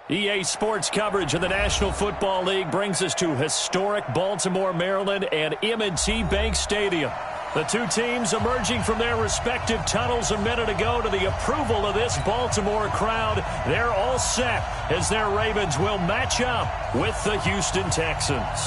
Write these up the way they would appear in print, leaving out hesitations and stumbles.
EA Sports coverage of the National Football League brings us to historic Baltimore, Maryland, and M&T Bank Stadium. The two teams emerging from their respective tunnels a minute ago to the approval of this Baltimore crowd. They're all set as their Ravens will match up with the Houston Texans.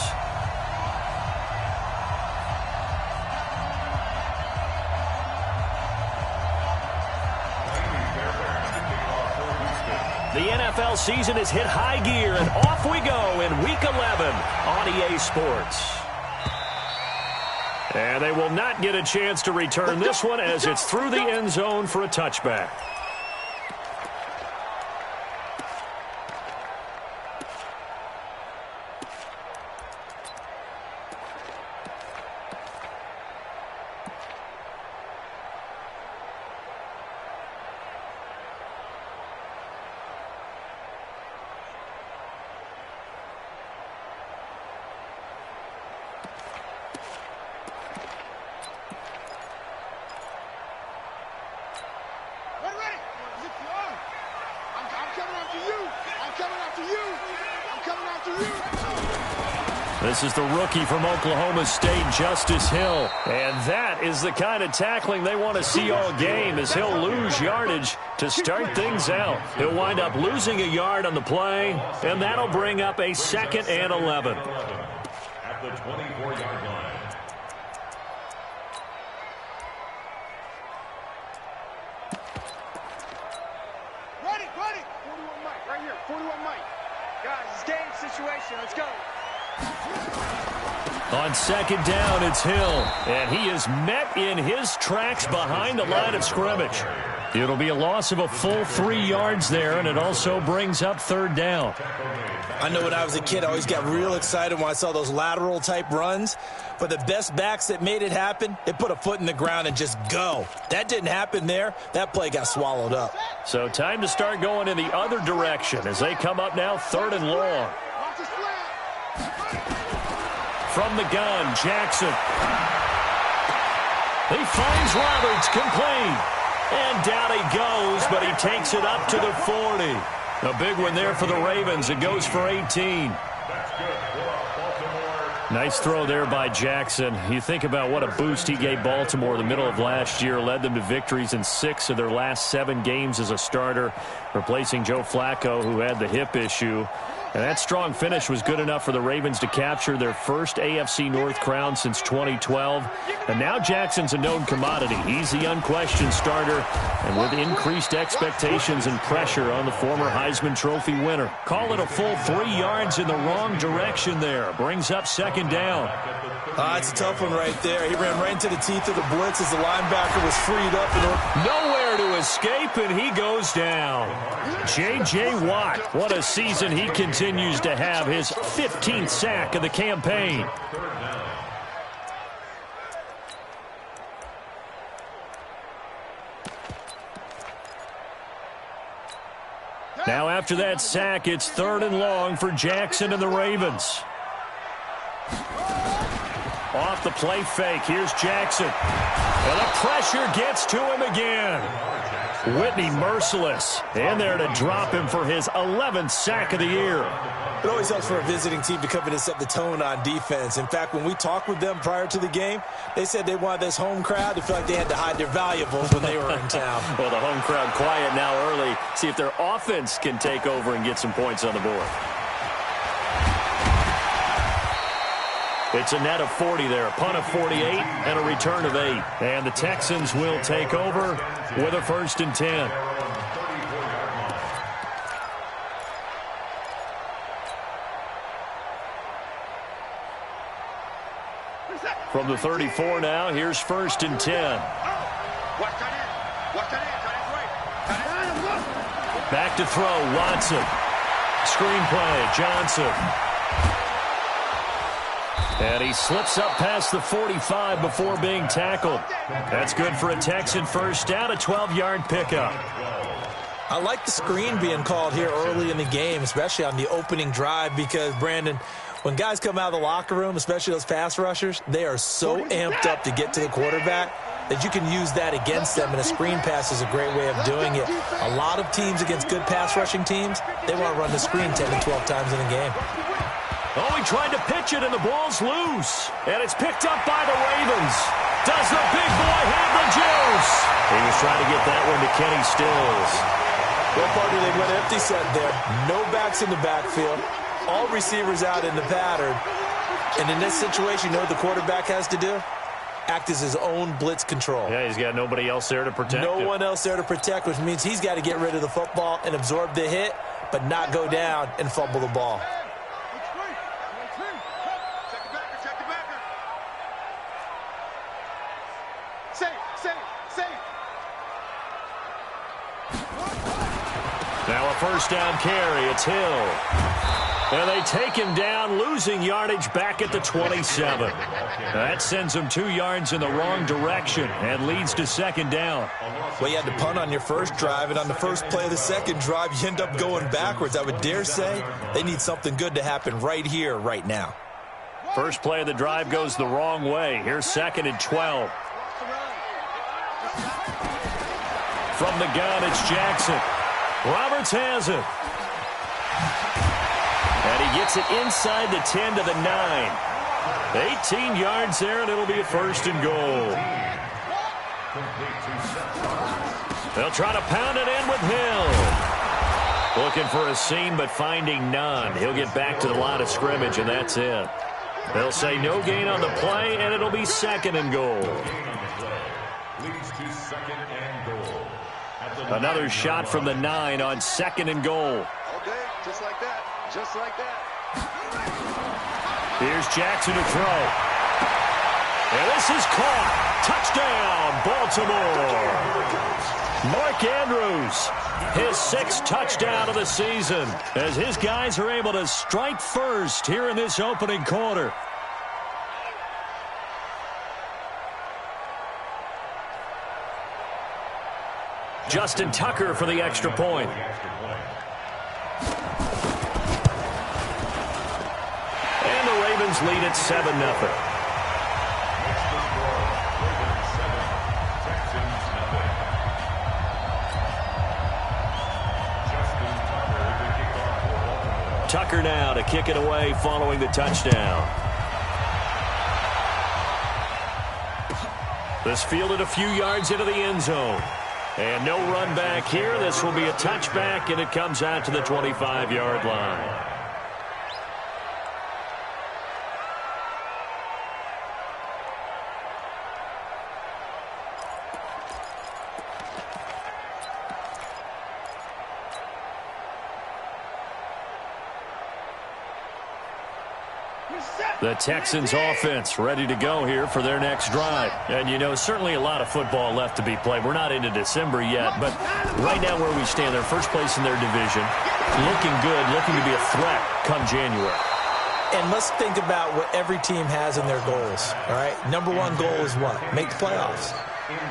The NFL season has hit high gear, and off we go in Week 11 on EA Sports. And they will not get a chance to return this one as it's through the end zone for a touchback. This is the rookie from Oklahoma State, Justice Hill. And that is the kind of tackling they want to see all game, as he'll lose yardage to start things out. He'll wind up losing a yard on the play, and that'll bring up a 2nd and 11. At the 24-yard line. Ready. 41 Mike, right here. 41 Mike. Guys, it's game situation. Let's go. On 2nd down, it's Hill, and he is met in his tracks behind the line of scrimmage. It'll be a loss of a full 3 yards there, and it also brings up 3rd down. I know when I was a kid, I always got real excited when I saw those lateral-type runs. But the best backs that made it happen, they put a foot in the ground and just go. That didn't happen there. That play got swallowed up. So time to start going in the other direction as they come up now 3rd and long. From the gun, Jackson. He finds Roberts, complete. And down he goes, but he takes it up to the 40. A big one there for the Ravens. It goes for 18. Nice throw there by Jackson. You think about what a boost he gave Baltimore in the middle of last year. Led them to victories in 6 of their last 7 games as a starter, replacing Joe Flacco, who had the hip issue. And that strong finish was good enough for the Ravens to capture their first AFC North crown since 2012. And now Jackson's a known commodity. He's the unquestioned starter, and with increased expectations and pressure on the former Heisman Trophy winner. Call it a full 3 yards in the wrong direction there. Brings up 2nd down. It's a tough one right there. He ran right into the teeth of the blitz as the linebacker was freed up. Nowhere to escape, and he goes down. J.J. Watt, what a season he continues to have. His 15th sack of the campaign. Now after that sack, it's 3rd and long for Jackson and the Ravens. Off the play fake, here's Jackson. And the pressure gets to him again. Whitney merciless. In there to drop him for his 11th sack of the year. It always helps for a visiting team to come in and set the tone on defense. In fact, when we talked with them prior to the game, they said they wanted this home crowd to feel like they had to hide their valuables when they were in town. Well, the home crowd quiet now early. See if their offense can take over and get some points on the board. It's a net of 40 there, a punt of 48, and a return of 8. And the Texans will take over with a 1st and 10. From the 34 now, here's 1st and 10. Back to throw, Watson. Screenplay, Johnson. And he slips up past the 45 before being tackled. That's good for a Texan 1st down, a 12-yard pickup. I like the screen being called here early in the game, especially on the opening drive, because, Brandon, when guys come out of the locker room, especially those pass rushers, they are so amped up to get to the quarterback. that you can use that against them, and a screen pass is a great way of doing it. A lot of teams against good pass rushing teams, they want to run the screen 10 to 12 times in a game. Oh, he tried to pitch it, and the ball's loose. And it's picked up by the Ravens. Does the big boy have the juice? He was trying to get that one to Kenny Stills. Well, partner, they went empty set there. No backs in the backfield. All receivers out in the pattern. And in this situation, you know what the quarterback has to do? Act as his own blitz control. Yeah, he's got nobody else there to protect him. No one else there to protect, which means he's got to get rid of the football and absorb the hit, but not go down and fumble the ball. Now a first down carry. It's Hill. And they take him down, losing yardage back at the 27. That sends him 2 yards in the wrong direction and leads to second down. Well, you had to punt on your first drive, and on the first play of the second drive, you end up going backwards. I would dare say they need something good to happen right here, right now. First play of the drive goes the wrong way. Here's 2nd and 12. From the gun, it's Jackson. Roberts has it. And he gets it inside the 10 to the 9. 18 yards there, and it'll be a 1st and goal. They'll try to pound it in with Hill. Looking for a seam, but finding none. He'll get back to the line of scrimmage, and that's it. They'll say no gain on the play, and it'll be 2nd and goal. Another shot from the 9 on 2nd and goal. Okay, just like that. Just like that. Here's Jackson to throw. And this is caught. Touchdown, Baltimore. Mark Andrews, his 6th touchdown of the season, as his guys are able to strike first here in this opening quarter. Justin Tucker for the extra point. And the Ravens lead at 7-0. Tucker now to kick it away following the touchdown. This fielded a few yards into the end zone. And no run back here. This will be a touchback, and it comes out to the 25-yard line. The Texans offense ready to go here for their next drive. And, you know, certainly a lot of football left to be played. We're not into December yet, but right now where we stand, they're first place in their division. Looking good, looking to be a threat come January. And let's think about what every team has in their goals, all right? Number 1 goal is what? Make the playoffs.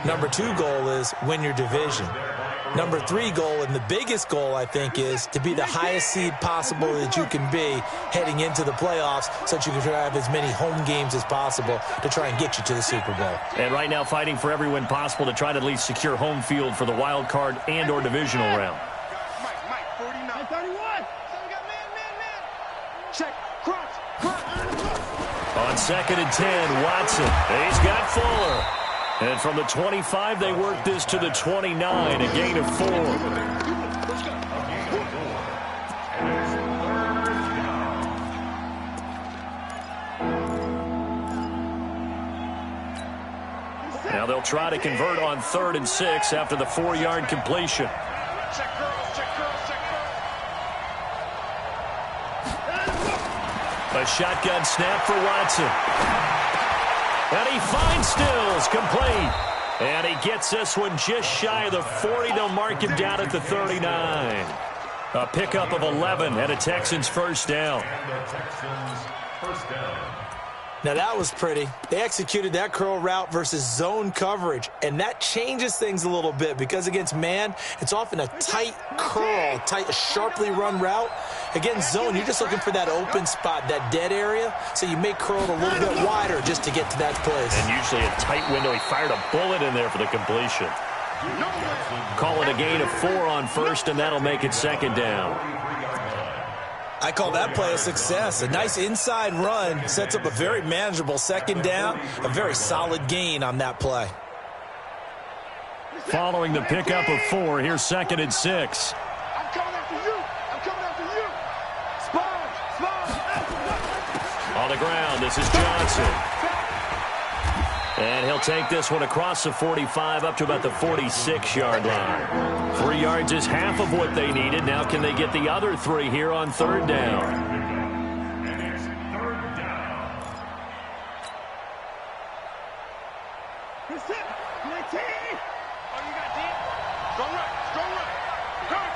Number 2 goal is win your division. Number 3 goal, and the biggest goal, I think, is to be the highest seed possible that you can be heading into the playoffs so that you can have as many home games as possible to try and get you to the Super Bowl. And right now fighting for every win possible to try to at least secure home field for the wild card and or divisional round. Mike, 49. 31. So we got man. Check, cross. On 2nd and 10, Watson. He's got Fuller. And from the 25, they work this to the 29, a gain of 4. Now they'll try to convert on 3rd and 6 after the 4-yard completion. Check girls. A shotgun snap for Watson. And he finds Stills, complete. And he gets this one just shy of the 40. They'll mark him down at the 39. A pickup of 11 and a Texans first down. Now that was pretty. They executed that curl route versus zone coverage, and that changes things a little bit because against man, it's often a tight curl, tight, sharply run route. Against zone, you're just looking for that open spot, that dead area, so you may curl it a little bit wider just to get to that place. And usually a tight window. He fired a bullet in there for the completion. Call it a gain of 4 on first, and that'll make it second down. I call that play a success. A nice inside run sets up a very manageable second down, a very solid gain on that play. Following the pickup of 4, here's 2nd and 6. I'm coming after you. I'm coming after you. Spawn. On the ground, this is Johnson. And he'll take this one across the 45 up to about the 46-yard line. 3 yards is half of what they needed. Now can they get the other 3 here on 3rd down? And it's 3rd down. It's it. 19. Oh, you got deep. Strong right. Strong right. Hurry,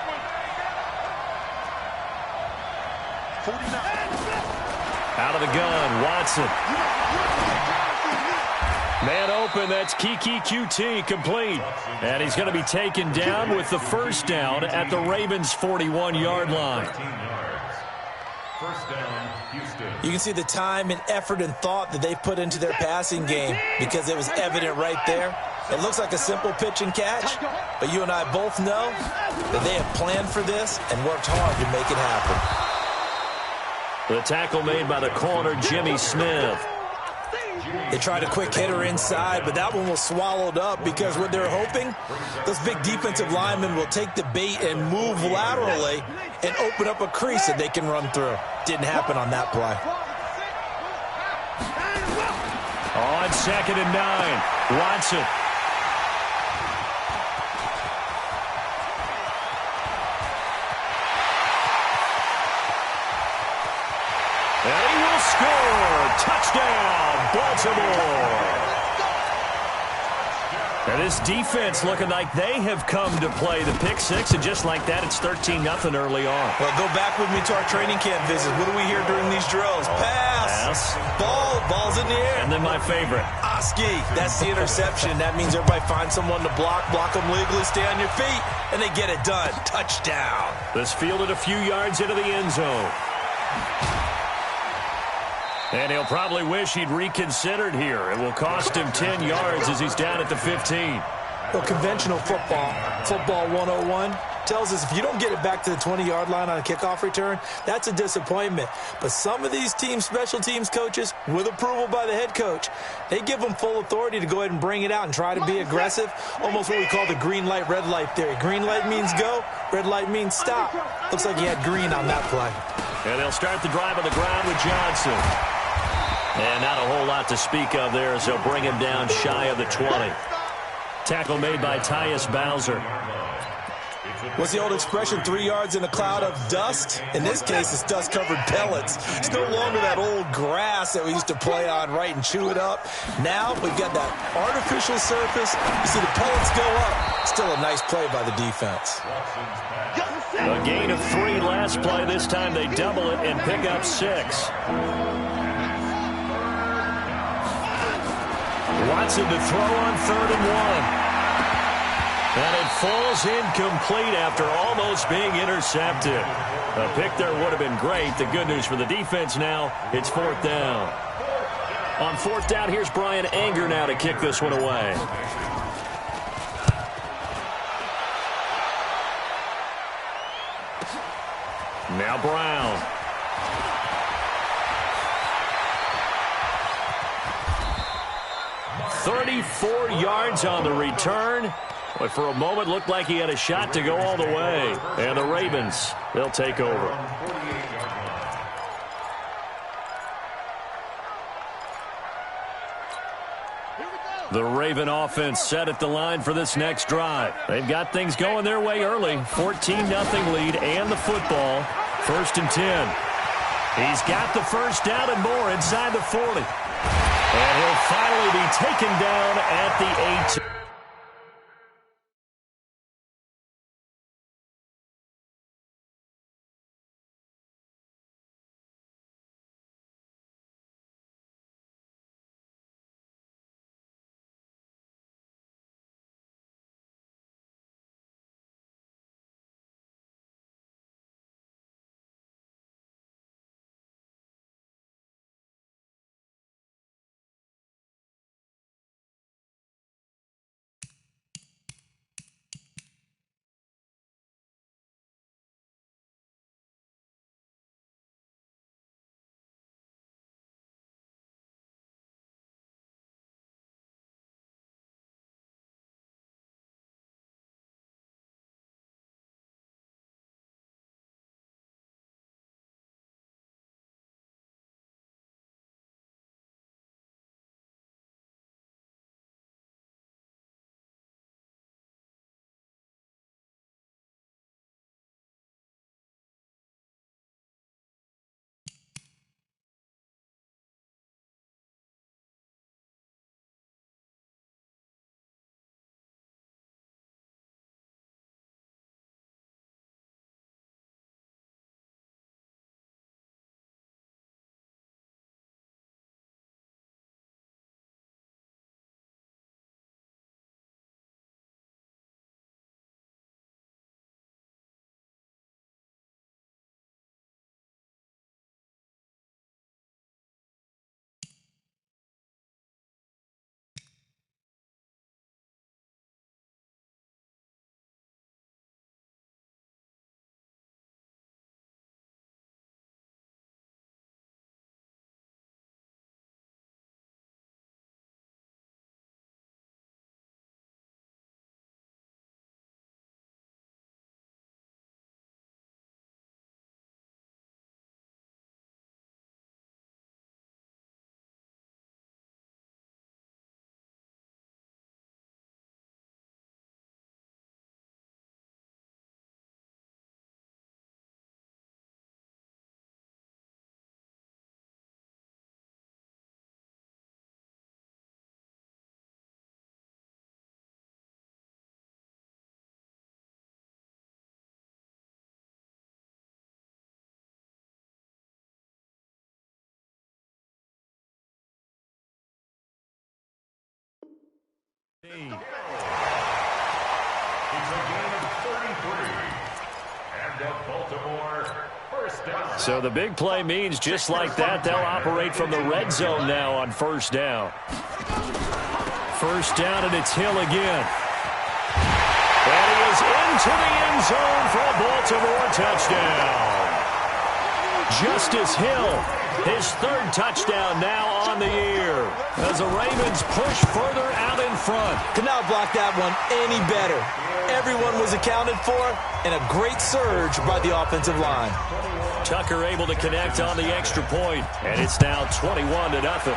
49. Out of the gun, Watson. Man open, that's Kiki QT, complete. And he's going to be taken down with the 1st down at the Ravens' 41-yard line. First down, Houston. You can see the time and effort and thought that they put into their passing game because it was evident right there. It looks like a simple pitch and catch, but you and I both know that they have planned for this and worked hard to make it happen. The tackle made by the corner, Jimmy Smith. They tried a quick hitter inside, but that one was swallowed up because what they're hoping, those big defensive linemen will take the bait and move laterally and open up a crease that they can run through. Didn't happen on that play. On 2nd and 9, Watson. And he will score. Touchdown, Baltimore. And this defense looking like they have come to play the pick 6, and just like that, it's 13-0 early on. Well, go back with me to our training camp visits. What do we hear during these drills? Pass. Ball's in the air. And then my favorite. Oski, that's the interception. That means everybody finds someone to block them legally, stay on your feet, and they get it done. Touchdown. This fielded a few yards into the end zone. And he'll probably wish he'd reconsidered here. It will cost him 10 yards as he's down at the 15. Well, conventional football 101, tells us if you don't get it back to the 20-yard line on a kickoff return, that's a disappointment. But some of these teams, special teams coaches, with approval by the head coach, they give them full authority to go ahead and bring it out and try to be aggressive, almost what we call the green light, red light theory. Green light means go, red light means stop. Looks like he had green on that play. And they'll start the drive on the ground with Johnson. And not a whole lot to speak of there as they'll bring him down shy of the 20. Tackle made by Tyus Bowser. What's the old expression, 3 yards in a cloud of dust? In this case, it's dust-covered pellets. It's no longer that old grass that we used to play on, right, and chew it up. Now we've got that artificial surface. You see the pellets go up. Still a nice play by the defense. A gain of 3 last play. This time they double it and pick up 6. Watson to throw on 3rd and 1. And it falls incomplete after almost being intercepted. A pick there would have been great. The good news for the defense now, it's 4th down. On 4th down, here's Brian Anger now to kick this one away. Now Brown. "34 yards on the return." But for a moment, looked like he had a shot to go all the way. And the Ravens, they'll take over. The Raven offense set at the line for this next drive. They've got things going their way early. 14-0 lead and the football. 1st and 10. He's got the 1st down and more inside the 40. And he'll finally be taken down at the 8. It's a gain of 33. And the Baltimore first down. So the big play means just like that, they'll operate from the red zone now on first down. First down, and it's Hill again. And he is into the end zone for a Baltimore touchdown. Justice Hill, his third touchdown now on the year, as the Ravens push further out in front. Could not block that one any better. Everyone was accounted for, and a great surge by the offensive line. Tucker able to connect on the extra point, and it's now 21-0.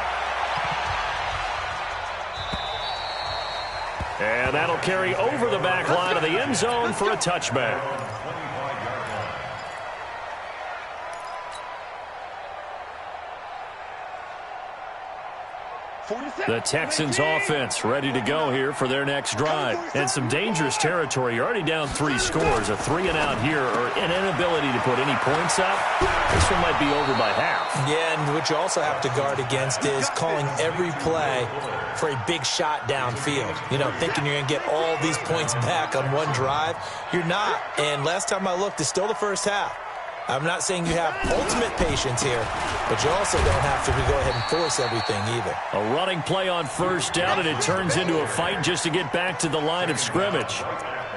And that'll carry over the back line of the end zone for a touchback. The Texans offense ready to go here for their next drive. And some dangerous territory. You're already down 3 scores. A 3-and-out here, or an inability to put any points up. This one might be over by half. Yeah, and what you also have to guard against is calling every play for a big shot downfield. You know, thinking you're going to get all these points back on one drive. You're not. And last time I looked, it's still the first half. I'm not saying you have ultimate patience here, but you also don't have to go ahead and force everything either. A running play on first down, and it turns into a fight just to get back to the line of scrimmage.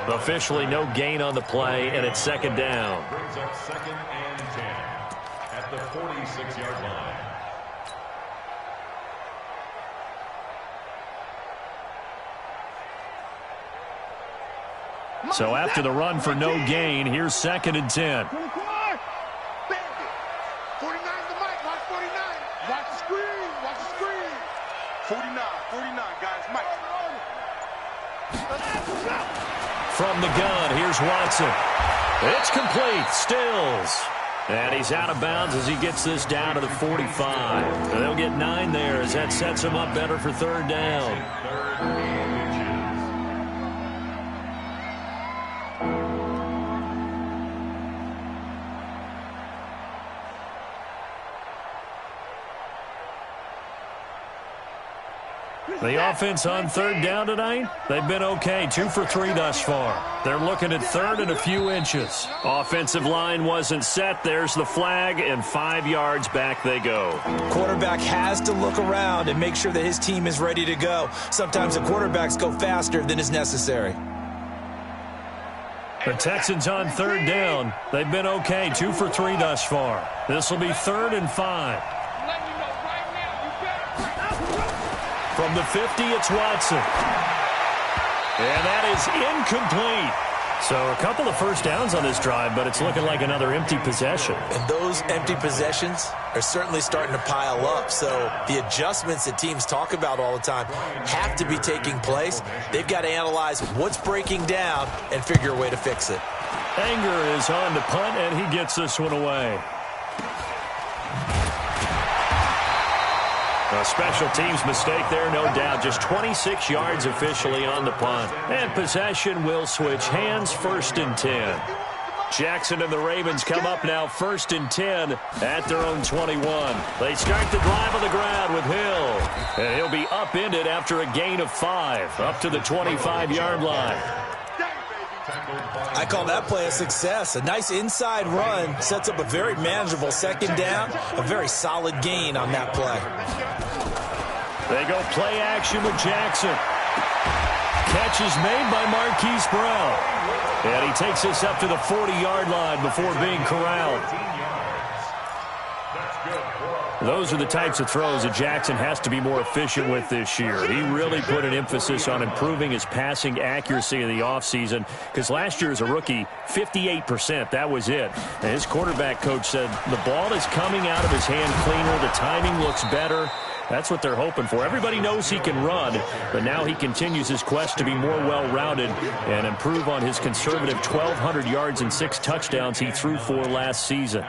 Officially no gain on the play, and it's second down. Brings up 2nd and 10 at the 46-yard line. So after the run for no gain, here's 2nd and 10. 49 the mic, watch 49. Watch the screen, watch the screen. 49, guys, Mike. From the gun, here's Watson. It's complete, Stills. And he's out of bounds as he gets this down to the 45. They'll get 9 there as that sets him up better for third down. The offense on third down tonight, they've been okay, 2 for 3 thus far. They're looking at third and a few inches. Offensive line wasn't set. There's the flag, and 5 yards back they go. Quarterback has to look around and make sure that his team is ready to go. Sometimes the quarterbacks go faster than is necessary. The Texans on third down, they've been okay, 2 for 3 thus far. This will be 3rd and 5. From the 50, it's Watson. And that is incomplete. So a couple of first downs on this drive, but it's looking like another empty possession. And those empty possessions are certainly starting to pile up. So the adjustments that teams talk about all the time have to be taking place. They've got to analyze what's breaking down and figure a way to fix it. Anger is on to punt, and he gets this one away. A special teams mistake there, no doubt. Just 26 yards officially on the punt. And possession will switch hands, 1st and 10. Jackson and the Ravens come up now 1st and 10 at their own 21. They start the drive on the ground with Hill. And he'll be upended after a gain of 5, up to the 25-yard line. I call that play a success. A nice inside run sets up a very manageable second down. A very solid gain on that play. They go play action with Jackson. Catch is made by Marquise Brown. And he takes us up to the 40-yard line before being corralled. Those are the types of throws that Jackson has to be more efficient with this year. He really put an emphasis on improving his passing accuracy in the offseason, because last year as a rookie, 58%, that was it. And his quarterback coach said the ball is coming out of his hand cleaner, the timing looks better. That's what they're hoping for. Everybody knows he can run, but now he continues his quest to be more well-rounded and improve on his conservative 1,200 yards and 6 touchdowns he threw for last season.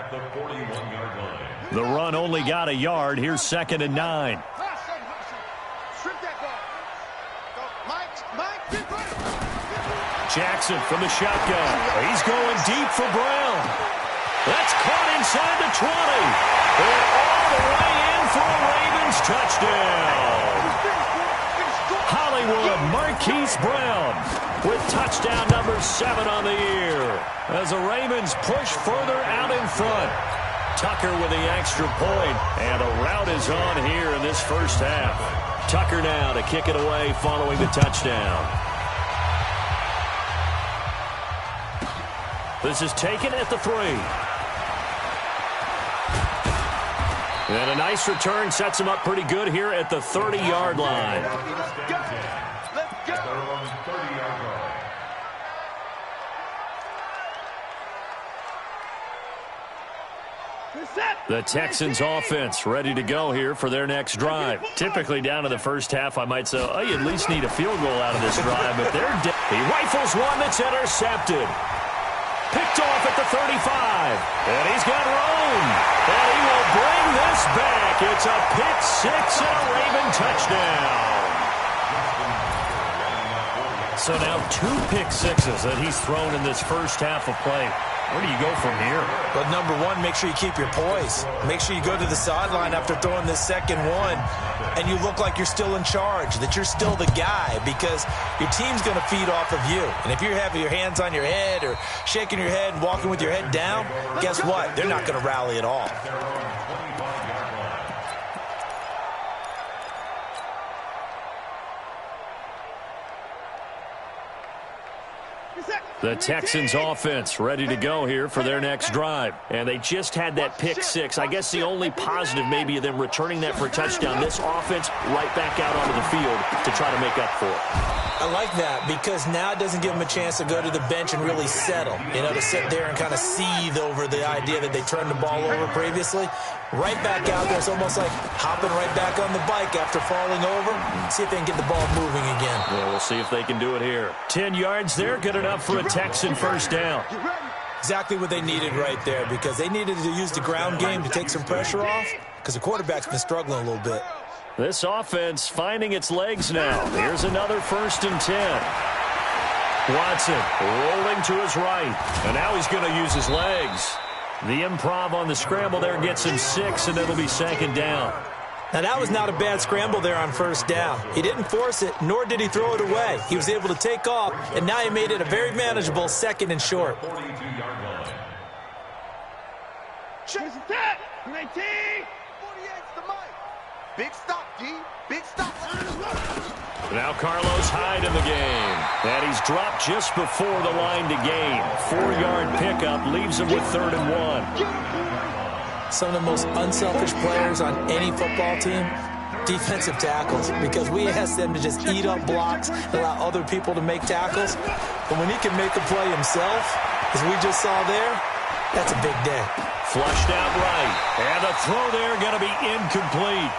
The run only got a yard. Here's 2nd and 9. Jackson from the shotgun. He's going deep for Brown. That's caught inside the 20. And all the way in for a Ravens touchdown. Hollywood Marquise Brown with touchdown number 7 on the year as the Ravens push further out in front. Tucker with the extra point, and a rout is on here in this first half. Tucker now to kick it away following the touchdown. This is taken at the 3. And a nice return sets him up pretty good here at the 30-yard line. The Texans offense ready to go here for their next drive. Typically down to the first half, I might say, oh, you at least need a field goal out of this drive, but he rifles one that's intercepted. Picked off at the 35. And he's got room. And he will bring this back. It's a pick 6 and a Raven touchdown. So now 2 pick sixes that he's thrown in this first half of play. Where do you go from here? But number one, make sure you keep your poise. Make sure you go to the sideline after throwing this second one, and you look like you're still in charge, that you're still the guy, because your team's going to feed off of you. And if you're having your hands on your head or shaking your head and walking with your head down, guess what? They're not going to rally at all. The Texans offense ready to go here for their next drive. And they just had that pick 6. I guess the only positive maybe of them returning that for a touchdown. This offense right back out onto the field to try to make up for it. I like that because now it doesn't give them a chance to go to the bench and really settle. You know, to sit there and kind of seethe over the idea that they turned the ball over previously. Right back out there. It's almost like hopping right back on the bike after falling over. See if they can get the ball moving again. Yeah, we'll see if they can do it here. 10 yards there, good enough for a Texan first down. Exactly what they needed right there, because they needed to use the ground game to take some pressure off, because the quarterback's been struggling a little bit. This offense finding its legs now. Here's another 1st and 10. Watson rolling to his right, and now he's going to use his legs. The improv on the scramble there gets him 6, and it'll be 2nd down. Now, that was not a bad scramble there on 1st down. He didn't force it, nor did he throw it away. He was able to take off, and now he made it a very manageable 2nd and short. Chase that! 19! 48's the mic. Big stop, D. Big stop. Now Carlos Hyde in the game. And he's dropped just before the line to gain. 4-yard pickup leaves him with 3rd and 1. Some of the most unselfish players on any football team, defensive tackles, because we ask them to just eat up blocks and allow other people to make tackles. But when he can make a play himself, as we just saw there, that's a big day. Flushed out right. And the throw there going to be incomplete.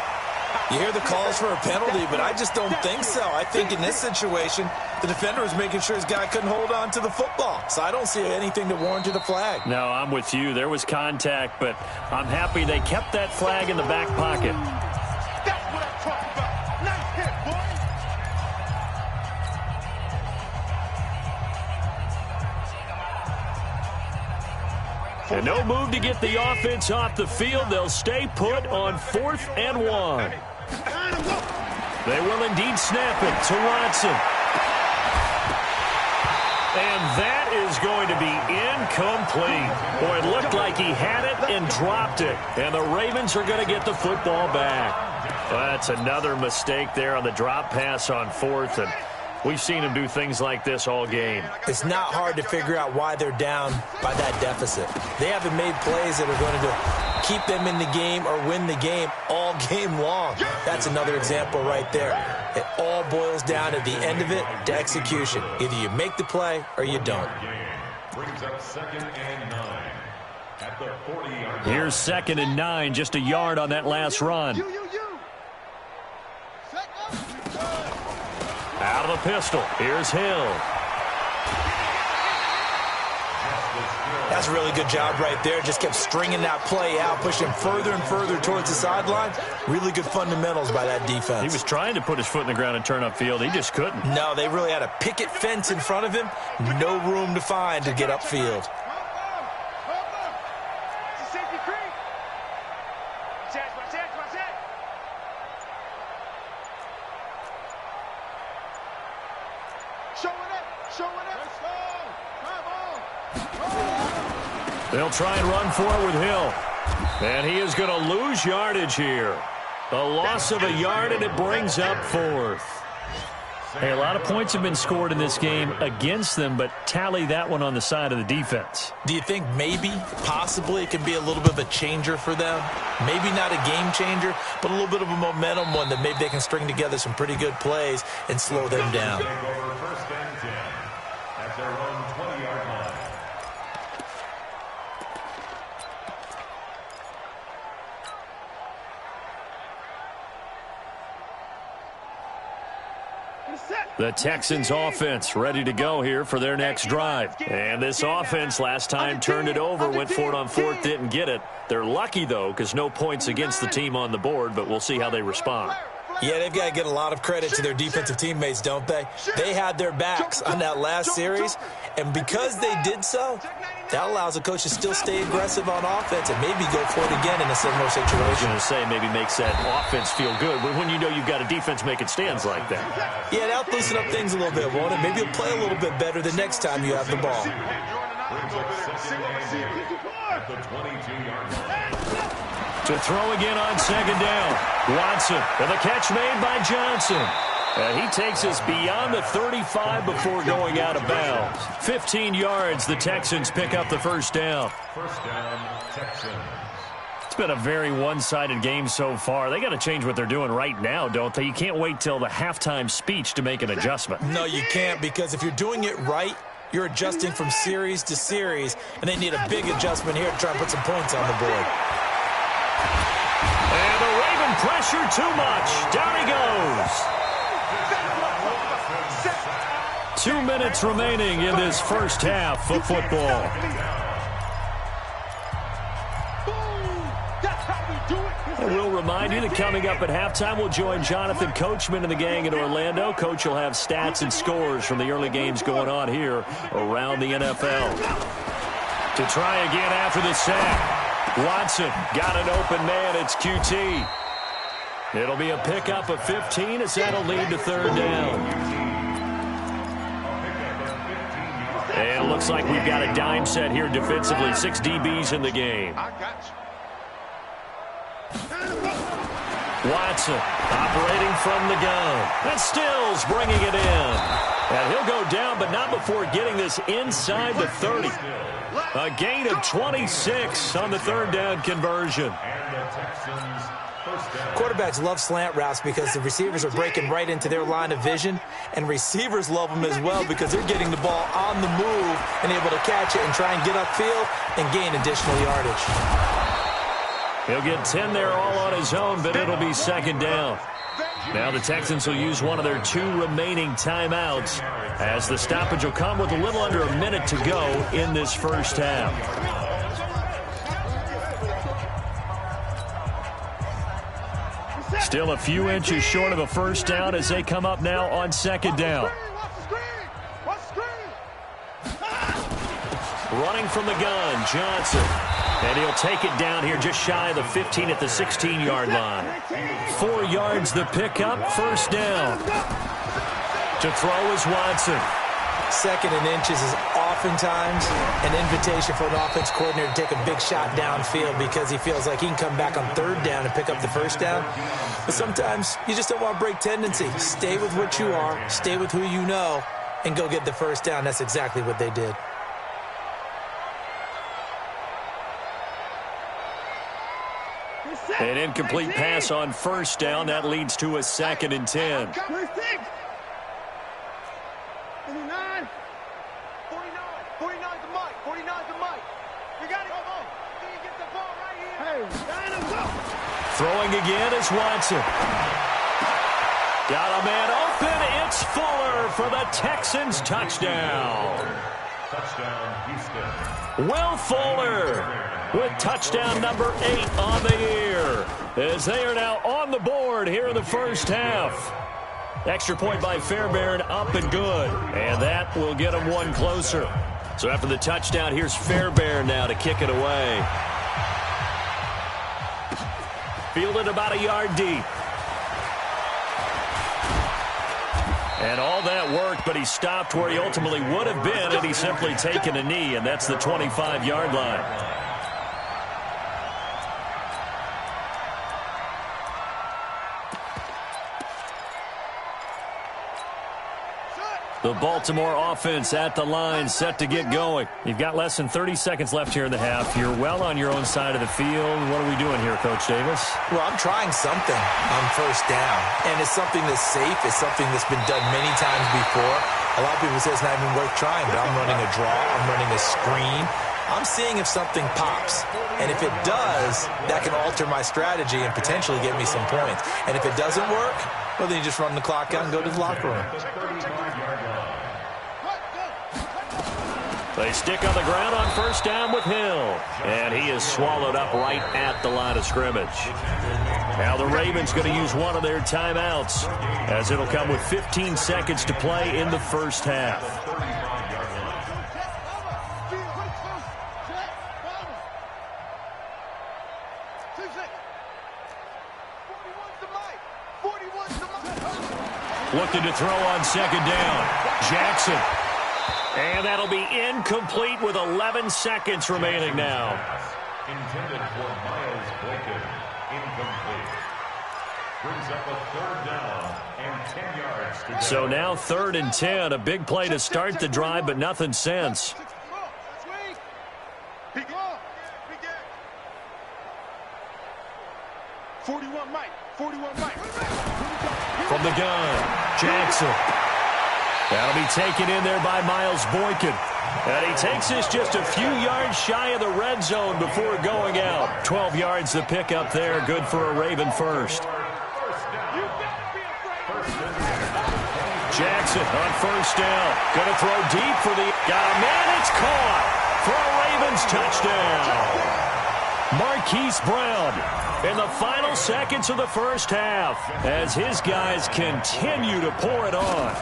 You hear the calls for a penalty, but I just don't think so. I think in this situation, the defender was making sure his guy couldn't hold on to the football. So I don't see anything that warranted a flag. No, I'm with you. There was contact, but I'm happy they kept that flag in the back pocket. That's what I'm talking about. Nice hit, boy. And no move to get the offense off the field. They'll stay put on 4th and 1. They will indeed snap it to Watson. And that is going to be incomplete. Boy, it looked like he had it and dropped it. And the Ravens are going to get the football back. That's another mistake there on the drop pass on 4th. And we've seen him do things like this all game. It's not hard to figure out why they're down by that deficit. They haven't made plays that are going to keep them in the game or win the game all game long. That's another example right there. It all boils down at the end of it to execution. Either you make the play or you don't. Brings up 2nd and 9 at the 40-yard line. Here's 2nd and 9, just a yard on that last run. Out of the pistol. Here's Hill. That's a really good job right there. Just kept stringing that play out, pushing further and further towards the sideline. Really good fundamentals by that defense. He was trying to put his foot in the ground and turn upfield. He just couldn't. No, they really had a picket fence in front of him. No room to find to get upfield. They'll try and run for it with Hill. And he is going to lose yardage here. A loss of a yard, and it brings up 4th. Hey, a lot of points have been scored in this game against them, but tally that one on the side of the defense. Do you think maybe, possibly, it can be a little bit of a changer for them? Maybe not a game changer, but a little bit of a momentum one that maybe they can string together some pretty good plays and slow them down. First and 10 at their own 20-yard line. The Texans offense ready to go here for their next drive. And this offense last time turned it over, went for it on 4th, didn't get it. They're lucky, though, because no points against the team on the board, but we'll see how they respond. Yeah, they've got to get a lot of credit to their defensive teammates, don't they? They had their backs on that last series, and because they did so, that allows the coach to still stay aggressive on offense and maybe go for it again in a similar situation. I was going to say maybe makes that offense feel good, but when you know you've got a defense making stands like that. Yeah, that'll loosen up things a little bit, won't it? Maybe you'll play a little bit better the next time you have the ball. To throw again on 2nd down. Watson with a catch made by Johnson. And he takes us beyond the 35 before going out of bounds. 15 yards, the Texans pick up the first down. First down, Texans. It's been a very one-sided game so far. They got to change what they're doing right now, don't they? You can't wait till the halftime speech to make an adjustment. No, you can't, because if you're doing it right, you're adjusting from series to series, and they need a big adjustment here to try and put some points on the board. And the Raven pressure too much. Down he goes. 2 minutes remaining in this first half of football. And we'll remind you that coming up at halftime, we'll join Jonathan Coachman and the gang in Orlando. Coach will have stats and scores from the early games going on here around the NFL. To try again after the sack. Watson got an open man. It's QT. It'll be a pickup of 15 as that'll lead to 3rd down. And it looks like we've got a dime set here defensively. 6 DBs in the game. Watson operating from the gun. And Stills bringing it in. And he'll go down, but not before getting this inside the 30. A gain of 26 on the 3rd down conversion. Quarterbacks love slant routes because the receivers are breaking right into their line of vision, and receivers love them as well because they're getting the ball on the move and able to catch it and try and get upfield and gain additional yardage. He'll get 10 there all on his own, but it'll be 2nd down. Now the Texans will use one of their 2 remaining timeouts as the stoppage will come with a little under a minute to go in this first half. Still a few inches short of a first down as they come up now on 2nd down. Running from the gun, Johnson. And he'll take it down here just shy of the 15 at the 16-yard line. 4 yards the pickup, first down. To throw is Watson. 2nd and inches is oftentimes an invitation for an offense coordinator to take a big shot downfield because he feels like he can come back on 3rd down and pick up the first down. But sometimes you just don't want to break tendency. Stay with what you are, stay with who you know, and go get the first down. That's exactly what they did. An incomplete pass on first down. That leads to a 2nd and 10. 49's the mic. 49's the mic. We got it. Come on. Can you get the ball right here? Hey, line him up. Throwing again is Watson. Got a man open. It's Fuller for the Texans touchdown. Touchdown, Houston. Will Fuller with touchdown number 8 on the year as they are now on the board here in the first half. Extra point by Fairbairn, up and good. And that will get them one closer. So after the touchdown, here's Fairbairn now to kick it away. Fielded about a yard deep. And all that worked, but he stopped where he ultimately would have been had he simply taken a knee, and that's the 25-yard line. The Baltimore offense at the line, set to get going. You've got less than 30 seconds left here in the half. You're well on your own side of the field. What are we doing here, Coach Davis? Well, I'm trying something on first down, and it's something that's safe. It's something that's been done many times before. A lot of people say it's not even worth trying, but I'm running a draw. I'm running a screen. I'm seeing if something pops. And if it does, that can alter my strategy and potentially get me some points. And if it doesn't work, well, then you just run the clock out and go to the locker room. They stick on the ground on first down with Hill. And he is swallowed up right at the line of scrimmage. Now the Ravens going to use one of their timeouts, as it'll come with 15 seconds to play in the first half. Looking to throw on second down. Jackson. And that'll be incomplete with 11 seconds remaining now. Intended for Miles Boykin. Incomplete. Brings up a third down and 10 yards to go. So now 3rd and 10. A big play to start the drive, but nothing since. 41 Mike. 41 Mike. From the gun, Jackson. That'll be taken in there by Miles Boykin. And he takes this just a few yards shy of the red zone before going out. 12 yards to pick up there. Good for a Raven first. Jackson on first down. Going to throw deep for the... Got a man, it's caught for a Ravens touchdown. Marquise Brown in the final seconds of the first half as his guys continue to pour it on.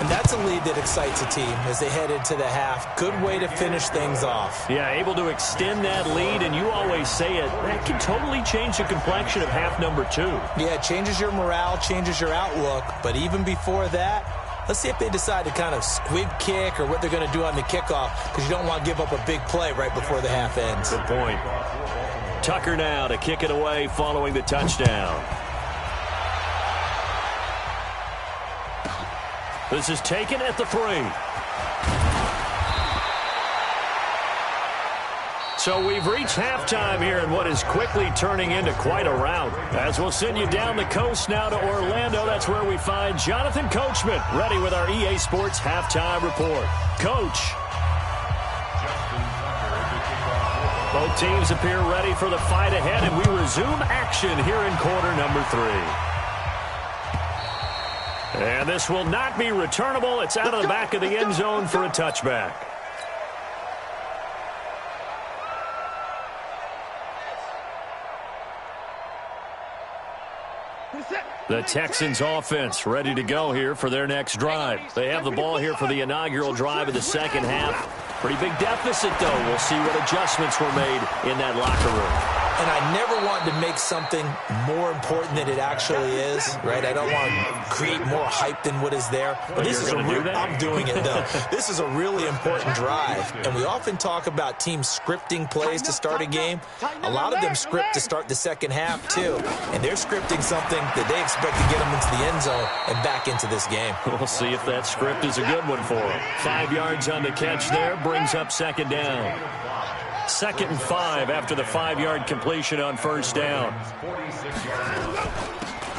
And that's a lead that excites a team as they head into the half. Good way to finish things off. Yeah, able to extend that lead, and you always say it, that can totally change the complexion of half number 2. Yeah, it changes your morale, changes your outlook, but even before that, let's see if they decide to kind of squib kick or what they're going to do on the kickoff, because you don't want to give up a big play right before the half ends. Good point. Tucker now to kick it away following the touchdown. This is taken at the 3. So we've reached halftime here in what is quickly turning into quite a rout. As we'll send you down the coast now to Orlando, that's where we find Jonathan Coachman ready with our EA Sports halftime report. Coach. Both teams appear ready for the fight ahead, and we resume action here in quarter number 3. And this will not be returnable. It's out of the back of the end zone for a touchback. The Texans offense ready to go here for their next drive. They have the ball here for the inaugural drive of the second half. Pretty big deficit, though. We'll see what adjustments were made in that locker room. And I never want to make something more important than it actually is, right? I don't want to create more hype than what is there. But this is I'm doing it, though. This is a really important drive. And we often talk about teams scripting plays to start a game. A lot of them script to start the second half, too. And they're scripting something that they expect to get them into the end zone and back into this game. We'll see if that script is a good one for them. 5 yards on the catch there, brings up second down. 2nd and 5 after the 5-yard completion on first down.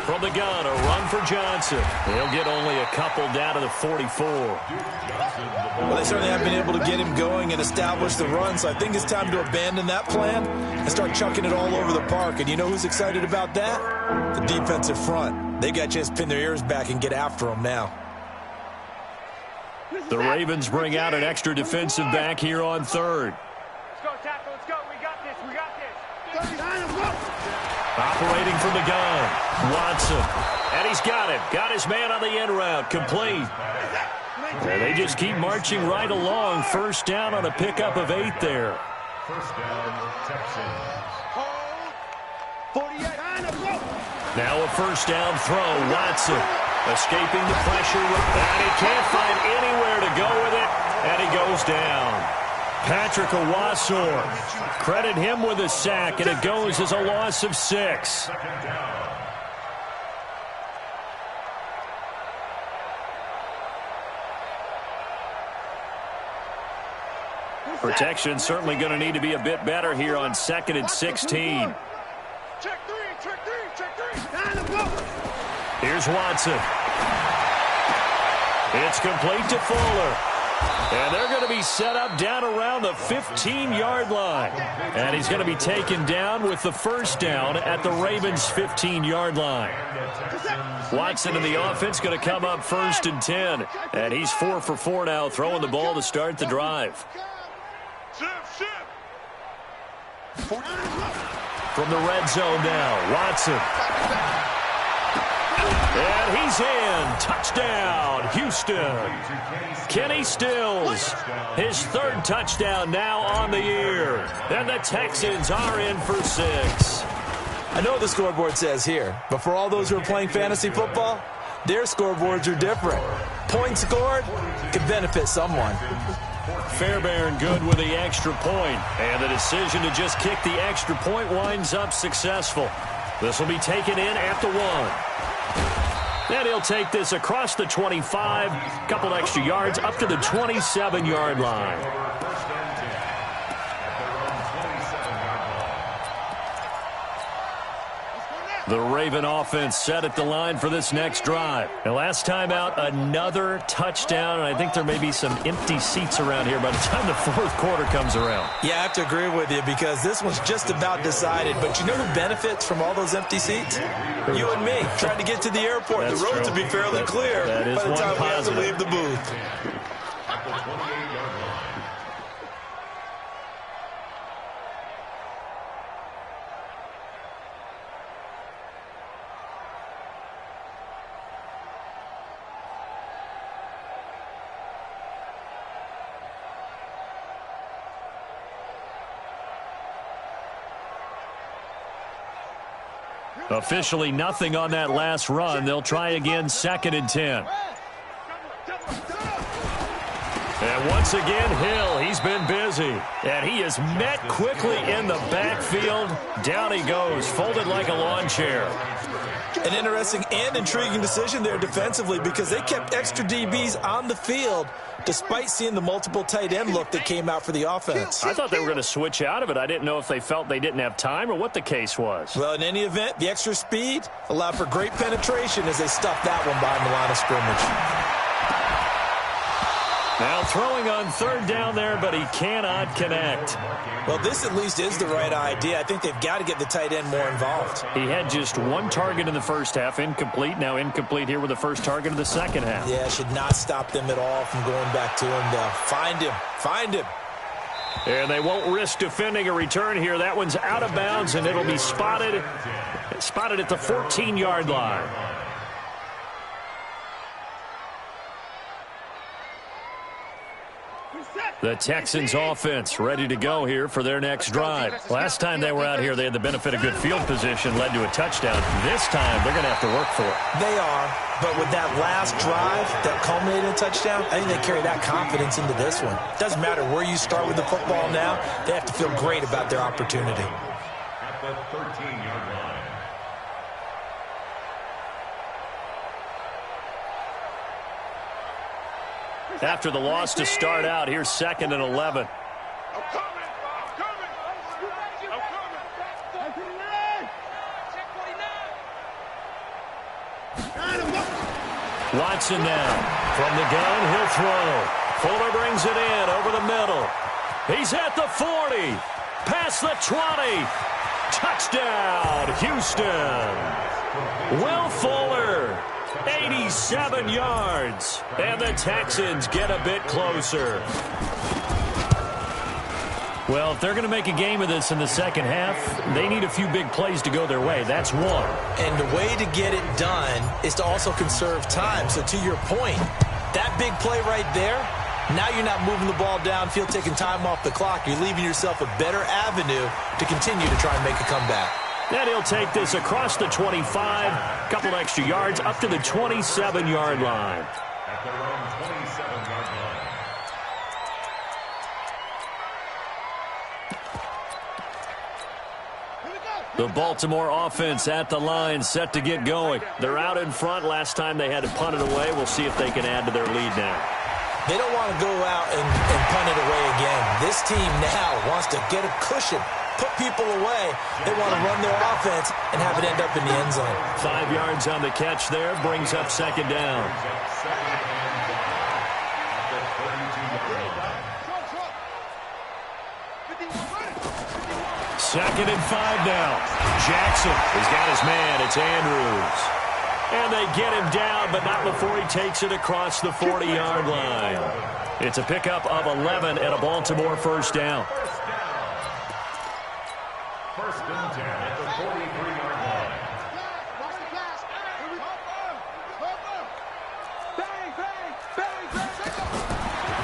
From the gun, a run for Johnson. He'll get only a couple down to the 44. Well, they certainly have been able to get him going and establish the run, so I think it's time to abandon that plan and start chucking it all over the park. And you know who's excited about that? The defensive front. They got to just pin their ears back and get after them now. The Ravens bring out an extra defensive back here on 3rd. Let's go, tackle. Let's go. We got this. We got this. Operating from the gun, Watson. And he's got it. Got his man on the end route. Complete. And they just keep marching right along. First down on a pickup of 8 there. First down, Texans. Hold. 48. Now a first down throw, Watson. Escaping the pressure, and he can't find anywhere to go with it, and he goes down. Patrick Owasor, credit him with a sack, and it goes as a loss of 6. Protection certainly going to need to be a bit better here on 2nd and 16. Check three. Here's Watson. It's complete to Fuller. And they're going to be set up down around the 15-yard line. And he's going to be taken down with the first down at the Ravens' 15-yard line. Watson in the offense going to come up 1st and 10. And he's 4 for 4 now, throwing the ball to start the drive. From the red zone now, Watson. And he's in. Touchdown, Houston. Kenny Stills, his 3rd touchdown now on the year. And the Texans are in for 6. I know what the scoreboard says here, but for all those who are playing fantasy football, their scoreboards are different. Points scored could benefit someone. Fairbairn good with the extra point. And the decision to just kick the extra point winds up successful. This will be taken in at the 1. And he'll take this across the 25, couple extra yards up to the 27-yard line. The Raven offense set at the line for this next drive. And last time out, another touchdown. And I think there may be some empty seats around here by the time the 4th quarter comes around. Yeah, I have to agree with you because this one's just about decided. But you know who benefits from all those empty seats? You and me, trying to get to the airport. That's the roads true. will be fairly clear that is by the time one we have to positive. leave the booth. At the 28-yard line. Officially nothing on that last run. They'll try again 2nd and 10. And once again, Hill, he's been busy. And he is met quickly in the backfield. Down he goes, folded like a lawn chair. An interesting and intriguing decision there defensively because they kept extra DBs on the field despite seeing the multiple tight end look that came out for the offense. I thought they were going to switch out of it. I didn't know if they felt they didn't have time or what the case was. Well, in any event, the extra speed allowed for great penetration as they stuffed that one behind the line of scrimmage. Now throwing on 3rd down there, but he cannot connect. Well, this at least is the right idea. I think they've got to get the tight end more involved. He had just 1 target in the first half, incomplete. Now incomplete here with the first target of the second half. Yeah, should not stop them at all from going back to him, though. Find him. And they won't risk defending a return here. That one's out of bounds, and it'll be spotted at the 14-yard line. The Texans offense ready to go here for their next drive. Last time they were out here, they had the benefit of good field position, led to a touchdown. This time, they're going to have to work for it. They are, but with that last drive that culminated in a touchdown, I think they carry that confidence into this one. Doesn't matter where you start with the football now, they have to feel great about their opportunity. At the 13-yard line. After the loss to start out, here's 2nd and 11. Watson now. From the gun, he'll throw. Fuller brings it in over the middle. He's at the 40. Past the 20. Touchdown, Houston. Will Fuller. 87 yards. And the Texans get a bit closer. Well, if they're going to make a game of this in the second half, they need a few big plays to go their way. That's one. And the way to get it done is to also conserve time. So to your point, that big play right there, now you're not moving the ball downfield, taking time off the clock. You're leaving yourself a better avenue to continue to try and make a comeback. And he'll take this across the 25, a couple extra yards, up to the 27-yard line. At their own 27-yard line. The Baltimore offense at the line, set to get going. They're out in front. Last time they had to punt it away. We'll see if they can add to their lead now. They don't want to go out and punt it away again. This team now wants to get a cushion, put people away. They want to run their offense and have it end up in the end zone. 5 yards on the catch there, brings up second down. Second and 5 now. Jackson has got his man. It's Andrews. And they get him down, but not before he takes it across the 40-yard line. It's a pickup of 11 and a Baltimore first down. First and 10 at the 43-yard line.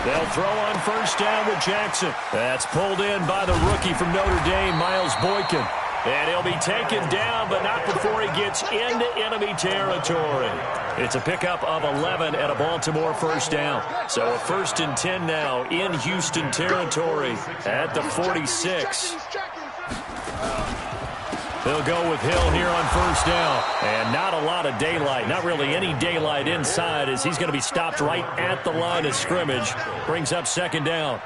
They'll throw on first down with Jackson. That's pulled in by the rookie from Notre Dame, Miles Boykin. And he'll be taken down, but not before he gets into enemy territory. It's a pickup of 11 and a Baltimore first down. So a first and 10 now in Houston territory at the 46. They'll go with Hill here on first down. And not a lot of daylight, not really any daylight inside, as he's going to be stopped right at the line of scrimmage. Brings up second down.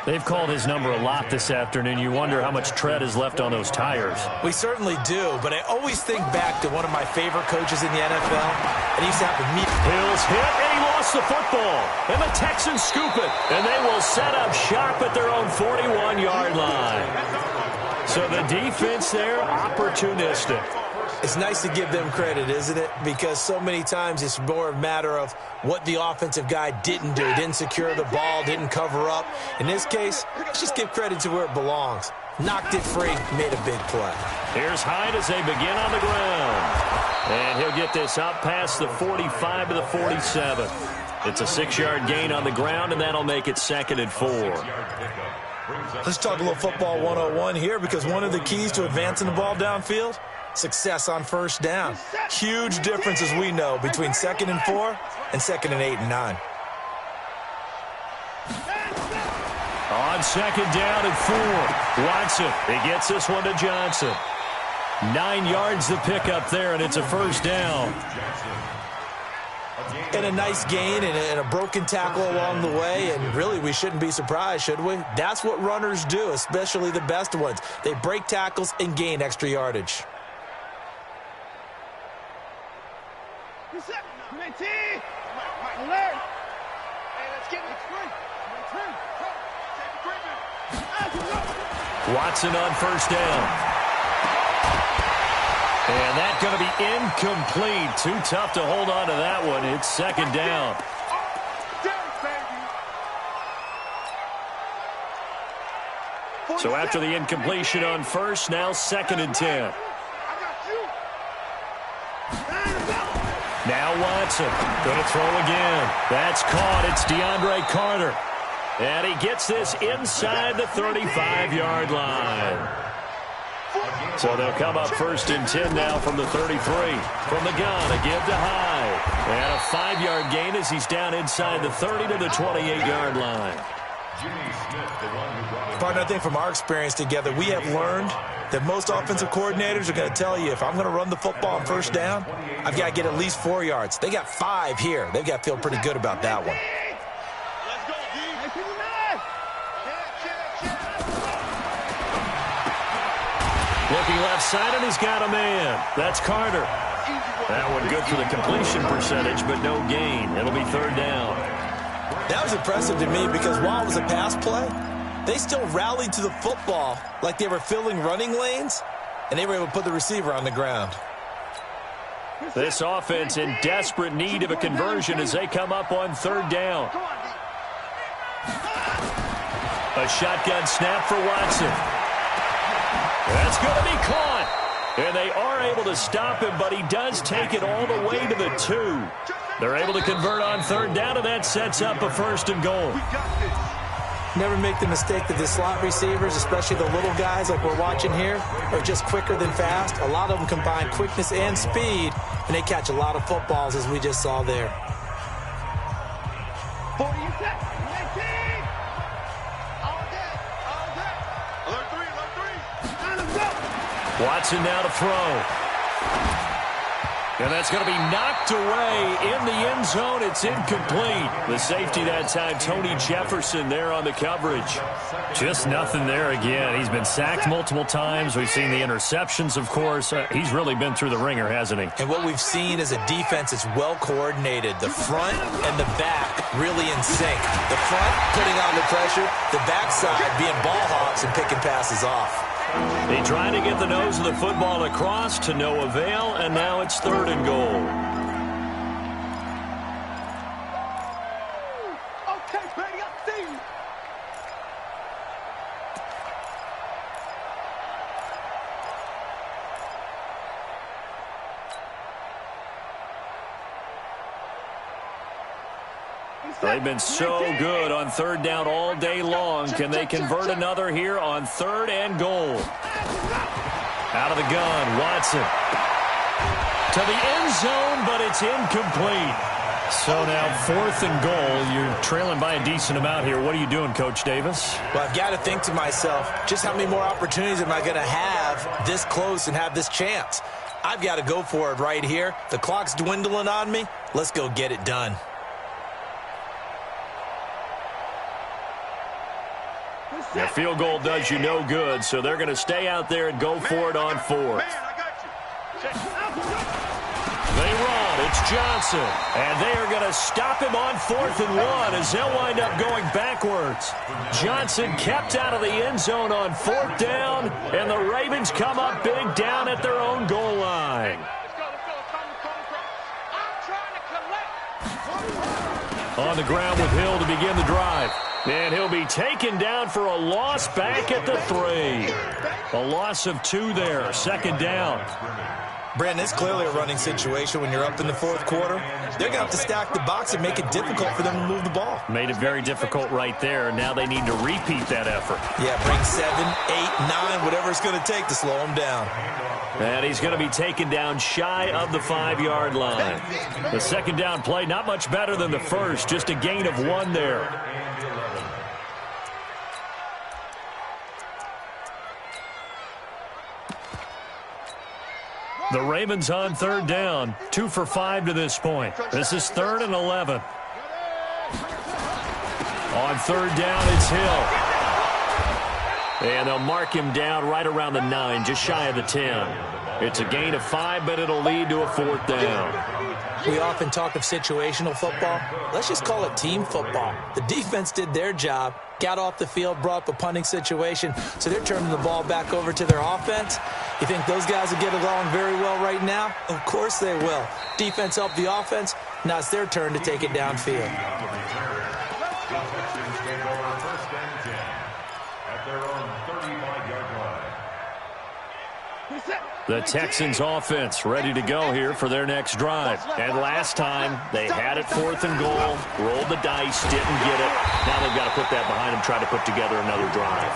They've called his number a lot this afternoon. You wonder how much tread is left on those tires. We certainly do, but I always think back to one of my favorite coaches in the NFL, and he used to have to meet. Hill's hit, and he lost the football. And the Texans scoop it, and they will set up shop at their own 41-yard line. So the defense there, opportunistic. It's nice to give them credit, isn't it? Because so many times it's more a matter of what the offensive guy didn't do. Didn't secure the ball, didn't cover up. In this case, let's just give credit to where it belongs. Knocked it free, made a big play. Here's Hyde as they begin on the ground. And he'll get this up past the 45 to the 47. It's a 6-yard gain on the ground, and that'll make it second and 4. Let's talk a little football 101 here, because one of the keys to advancing the ball downfield, success on first down. Huge difference, as we know, between second and 4 and second and 8 and 9. On second down and 4, Watson, he gets this one to Johnson. 9 yards the pickup there, and it's a first down. And a nice gain and a broken tackle along the way, and really we shouldn't be surprised, should we? That's what runners do, especially the best ones. They break tackles and gain extra yardage. Watson on first down. And that's going to be incomplete. Too tough to hold on to that one. It's second down. So after the incompletion on first, now second and 10. Now Watson going to throw again. That's caught. It's DeAndre Carter. And he gets this inside the 35-yard line. So they'll come up first and 10 now from the 33. From the gun, a give to Hyde. And a 5-yard gain as he's down inside the 30 to the 28-yard line. Partner, I think from our experience together, we have learned that most offensive coordinators are going to tell you, if I'm going to run the football on first down, I've got to get at least 4 yards. They got 5 here. They've got to feel pretty good about that one. Looking left side, and he's got a man. That's Carter. That one good for the completion percentage, but no gain. It'll be third down. That was impressive to me because while it was a pass play, they still rallied to the football like they were filling running lanes, and they were able to put the receiver on the ground. This offense in desperate need of a conversion as they come up on third down. A shotgun snap for Watson. That's going to be caught. And they are able to stop him, but he does take it all the way to the 2. They're able to convert on third down, and that sets up a first and goal. Never make the mistake that the slot receivers, especially the little guys like we're watching here, are just quicker than fast. A lot of them combine quickness and speed, and they catch a lot of footballs, as we just saw there. 40 you set. 19. All day. All day. Alert 3. Alert 3. Let's go. Watson now to throw. And that's going to be knocked away in the end zone. It's incomplete. The safety that time, Tony Jefferson, there on the coverage. Just nothing there again. He's been sacked multiple times. We've seen the interceptions, of course. He's really been through the ringer, hasn't he? And what we've seen is a defense that's well coordinated. The front and the back really in sync. The front putting on the pressure, the backside being ball hawks and picking passes off. They tried to get the nose of the football across to no avail, and now it's 3rd and goal. Okay, Brady, I see you. They've been so good on 3rd down all day long. Can they convert another here on 3rd and goal? Out of the gun, Watson. To the end zone, but it's incomplete. So now 4th and goal. You're trailing by a decent amount here. What are you doing, Coach Davis? Well, I've got to think to myself, just how many more opportunities am I going to have this close and have this chance? I've got to go for it right here. The clock's dwindling on me. Let's go get it done. The field goal does you no good, so they're going to stay out there and go for it on 4th. They run. It's Johnson. And they are going to stop him on 4th and 1 as they'll wind up going backwards. Johnson kept out of the end zone on 4th down, and the Ravens come up big down at their own goal line. On the ground with Hill to begin the drive. And he'll be taken down for a loss back at the 3. A loss of 2 there. 2nd down. Brandon, it's clearly a running situation when you're up in the 4th quarter. They're going to have to stack the box and make it difficult for them to move the ball. Made it very difficult right there. Now they need to repeat that effort. Yeah, bring 7, 8, 9, whatever it's going to take to slow them down. And he's going to be taken down shy of the 5-yard line. The 2nd down play, not much better than the first. Just a gain of 1 there. The Ravens on 3rd down. 2 for 5 to this point. This is 3rd and 11. On 3rd down, it's Hill. And they'll mark him down right around the 9, just shy of the 10. It's a gain of 5, but it'll lead to a 4th down. We often talk of situational football. Let's just call it team football. The defense did their job, got off the field, brought up a punting situation, so they're turning the ball back over to their offense. You think those guys will get along very well right now? Of course they will. Defense helped the offense. Now it's their turn to take it downfield. The Texans offense ready to go here for their next drive. And last time, they had it 4th and goal, rolled the dice, didn't get it. Now they've got to put that behind them, try to put together another drive.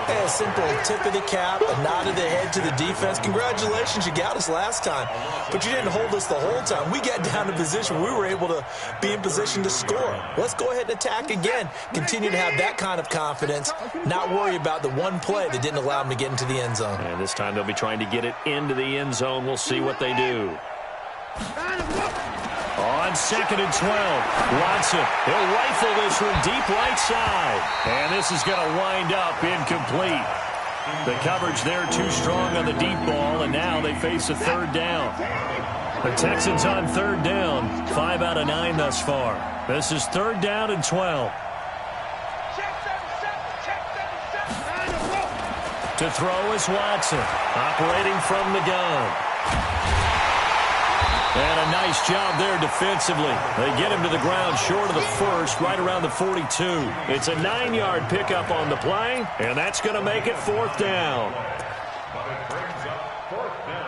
Hey, a simple tip of the cap, a nod of the head to the defense. Congratulations, you got us last time. But you didn't hold us the whole time. We got down to position. We were able to be in position to score. Let's go ahead and attack again. Continue to have that kind of confidence, not worry about the one play that didn't allow them to get into the end zone. And this time they'll be trying to get it into the end zone. We'll see what they do. On 2nd and 12, Watson, he'll rifle this from deep right side. And this is going to wind up incomplete. The coverage there too strong on the deep ball, and now they face a 3rd down. The Texans on 3rd down, 5 out of 9 thus far. This is 3rd down and 12. To throw is Watson, operating from the gun. And a nice job there defensively. They get him to the ground short of the 1st, right around the 42. It's a 9-yard pickup on the play, and that's going to make it 4th down. But it brings up 4th down.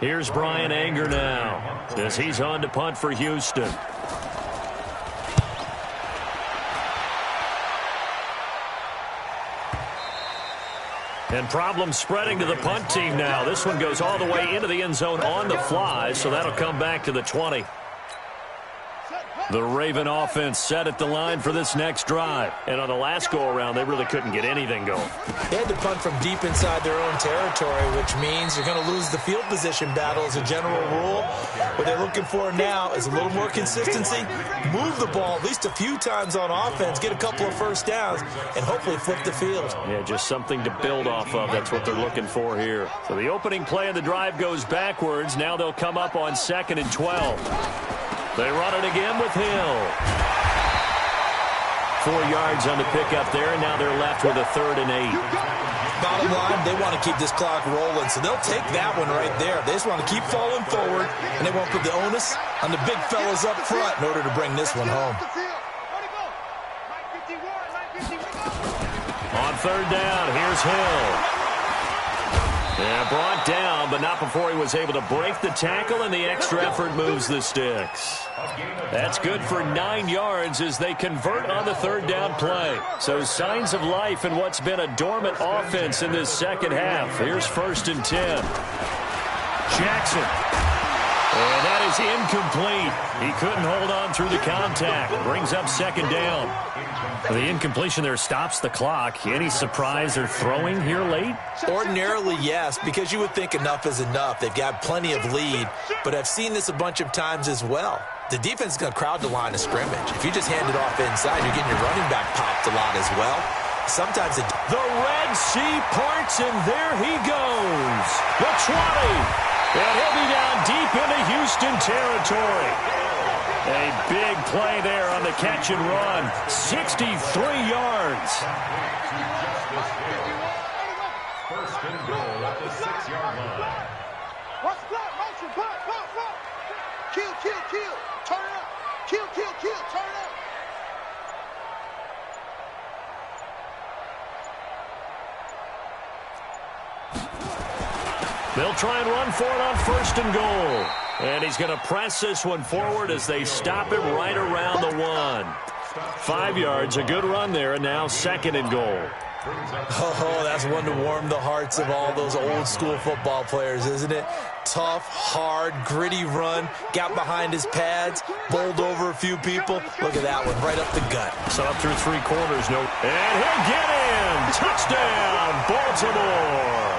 Here's Brian Anger now as he's on to punt for Houston. And problems spreading to the punt team now. This one goes all the way into the end zone on the fly, so that'll come back to the 20. The Raven offense set at the line for this next drive. And on the last go-around, they really couldn't get anything going. They had to punt from deep inside their own territory, which means you're going to lose the field position battle as a general rule. What they're looking for now is a little more consistency, move the ball at least a few times on offense, get a couple of first downs, and hopefully flip the field. Yeah, just something to build off of. That's what they're looking for here. So the opening play of the drive goes backwards. Now they'll come up on 2nd and 12. They run it again with Hill. 4 yards on the pickup there, and now they're left with a 3rd and 8. Bottom line, they want to keep this clock rolling, so they'll take that one right there. They just want to keep falling forward, and they won't put the onus on the big fellas up front in order to bring this one home. On 3rd down, here's Hill. Yeah, brought down, but not before he was able to break the tackle, and the extra effort moves the sticks. That's good for 9 yards as they convert on the 3rd down play. So signs of life in what's been a dormant offense in this second half. Here's 1st and 10. Jackson. And that is incomplete. He couldn't hold on through the contact. Brings up 2nd down. The incompletion there stops the clock. Any surprise they're throwing here late? Ordinarily, yes, because you would think enough is enough. They've got plenty of lead, but I've seen this a bunch of times as well. The defense is going to crowd the line of scrimmage. If you just hand it off inside, you're getting your running back popped a lot as well. Sometimes the Red Sea parts, and there he goes. The 20. And he'll be down deep into Houston territory. A big play there on the catch and run. 63 yards. 1st and goal at the 6-yard line. Watch the clock, motion, punt. Kill, turn it up. Kill, turn it up. They'll try and run for it on 1st and goal. And he's going to press this one forward as they stop him right around the 1. 5 yards, a good run there, and now 2nd and goal. Oh, that's one to warm the hearts of all those old school football players, isn't it? Tough, hard, gritty run, got behind his pads, bowled over a few people. Look at that one, right up the gut. So up through 3 quarters, no. And he'll get in! Touchdown, Baltimore!